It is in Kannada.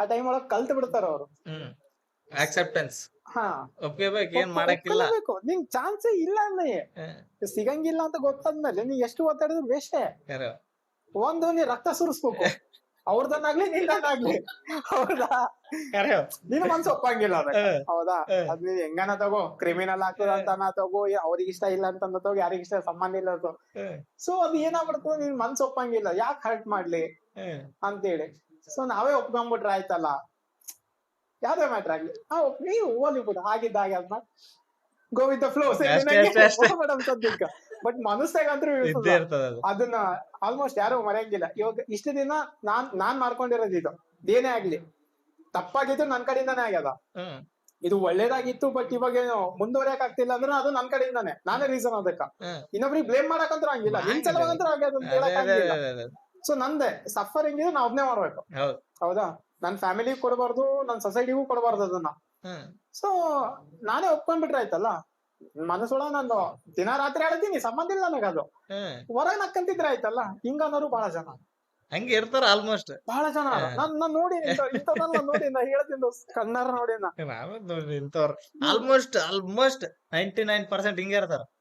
ಆ ಟೈಮ್ ಒಳಗ್ ಕಲ್ತ್ ಬಿಡ್ತಾರ ಅವ್ರು. ಹ್ಮ್ ಆಕ್ಸೆಪ್ಟೆನ್ಸ್ ಹಾ ಒಪ್ಕೋಬೇಕು, ಏನ್ ಮಾಡಕ್ಕಿಲ್ಲ. ಒಪ್ಕೊಳ್ಬೇಕು, ನಿಂಗ್ ಚಾನ್ಸೇ ಇಲ್ಲ ಅನ್ನಿ. ಹ್ಮ್, ಸಿಗಂಗಿಲ್ಲ ಅಂತ ಗೊತ್ತಾದ್ಮೇಲೆ ನೀ ಎಷ್ಟು ಒತ್ತಾಡಿದ್ರು ವೇಷ್ಟೇ. ಖರೆ. ಒಂದು ನೀ ರಕ್ತ ಸುರಿಸ್ಬೇಕು, ಅವ್ರದನ್ನಾಗ್ಲಿ ನಿಂದನ್ನಾಗ್ಲಿ. ಹೌದಾ? ಖರೆ. ನಿನ್ನ ಮನ್ಸು ಒಪ್ಪಂಗಿಲ್ಲ ಅದಕ್ಕ. ಹ್ಮ್, ಹೌದಾ? ಹ್ಮ್, ಅದ್ ನೀ ಹೆಂಗನ ತಗೋ, ಕ್ರಿಮಿನಲ್ ಆಗ್ತದ ಅಂತಾನ ತಗೋ, ಅವ್ರಿಗೆ ಇಷ್ಟ ಇಲ್ಲ ಅಂತಂದ ತಗೋ, ಯಾರಿಗ ಇಷ್ಟ ಸಂಬಂಧ ಇಲ್ಲ ಅದು. ಹ್ಮ್, ಸೊ ಅದ್ ಏನಾಗ್ಬಿಡ್ತದ, ನಿನ್ ಮನ್ಸು ಒಪ್ಪಂಗಿಲ್ಲ, ಯಾಕೆ ಹರ್ಟ್ ಮಾಡ್ಲಿ ಹ್ಮ್. ಅಂತೇಳಿ. ಸೊ ನಾವೇ ಒಪ್ಕೊಂಡ್ಬಿಟ್ರೆ ಆಯ್ತಲ್ಲ, ಯಾವ್ದೇ ಮ್ಯಾಟ್ರ್ ಆಗ್ಲಿ. ನೀವು ಹೋಗ್ಲಿ ಬಿಡು, ಆಗಿದ್ದ ಹಾಗೆ ಅದ್ನ ಗೋ ವಿತ್ ದ ಫ್ಲೋ ಅಷ್ಟೇ ಅಷ್ಟೇ ಅಷ್ಟೇ ಮೇಡಮ್ ಸದ್ಯಕ್ಕ. ಬಟ್ ಮನಸ್ಸಾಗಂತೂ ಇದ್ದೇ ಇರ್ತದ ಇರ್ತದ ಅದು. ಅದನ್ನ. ಆಲ್ಮೋಸ್ಟ್ ಯಾರು ಮರೆಯಂಗಿಲ್ಲ. ಇವಾಗ ಇಷ್ಟು ದಿನ ನಾನ್ ಮಾಡ್ಕೊಂಡಿರೋದು ಇದು, ಏನೇ ಆಗ್ಲಿ ತಪ್ಪಾಗಿತ್ತು ನನ್ ಕಡೆಯಿಂದಾನೇ ಆಗ್ಯದ. ಹ್ಮ್, ಇದು ಒಳ್ಳೇದಾಗಿತ್ತು, ಬಟ್ ಇವಾಗ ಏನು ಮುಂದುವರಿಯಕ್ ಆಗ್ತಿಲ್ಲ ಅಂದ್ರೆ ಅದು ನನ್ ಕಡೆಯಿಂದಾನೆ, ನಾನೇ ರೀಸನ್ ಅದಕ್ಕ. ಹ್ಮ್. ಇನ್ನೊಬ್ರಿಗೆ ಬ್ಲೇಮ್ ಮಾಡಕಂತ್ರ ಹಂಗಿಲ್ಲ, ನಿನ್ ಹಂಗಿಲ್ಲ. ಸಲುವಾಗಂತ್ರ ಆಗ್ಯದ ಅಂತ ಅದೇ ಹೇಳಕ್ ಅದೇ ಹಂಗಿಲ್ಲ. ಅದೇ ಅದೇ. ಸೊ ನಂದೇ ಸಫರಿಂಗ್ ಇದು ನಾ ಒಬ್ನೇ ಮಾಡ್ಬೇಕು. ಹೌದು. ಹೌದಾ? ನನ್ ಫ್ಯಾಮಿಲಿ ಕೊಡಬಾರ್ದು, ನನ್ ಸೊಸೈಟಿಗೂ ಕೊಡಬಾರ್ದು ಅದನ್ನ. ಹ್ಮ್, ಸೊ ನಾನೇ ಒಪ್ಕೊಂಡ್ಬಿಟ್ರೆ ಆಯ್ತಲ್ಲ. ಮನಸ್ಸೊಳಗ ನಾನು ದಿನ ರಾತ್ರಿ ಆಡ್ತೀನಿ, ಸಂಬಂಧ ಇಲ್ಲ ನನಗದು. ಹ್ಮ್. ಹೊರಗ್ ನಕ್ಕಂತಿದ್ರೆ ಆಯ್ತಲ್ಲ. ಹಿಂಗನ್ನೋರು ಬಹಳ ಜನ, ಹಂಗೆ ಇರ್ತಾರ ಆಲ್ಮೋಸ್ಟ್. ಬಹಳ ಜನ. ನಾನ್ ನೋಡಿ ಇಂಥದನ್ನ ನೋಡಿ ನಾ ಹೇಳ್ತೀನಿ, ಕಣ್ಣಾರ ನೋಡಿ ನಾ. ನಾವೇ ನೋಡಿ ಇಂಥವ್ರು ಆಲ್ಮೋಸ್ಟ್ 99% ಹಿಂಗೆ ಇರ್ತಾರ.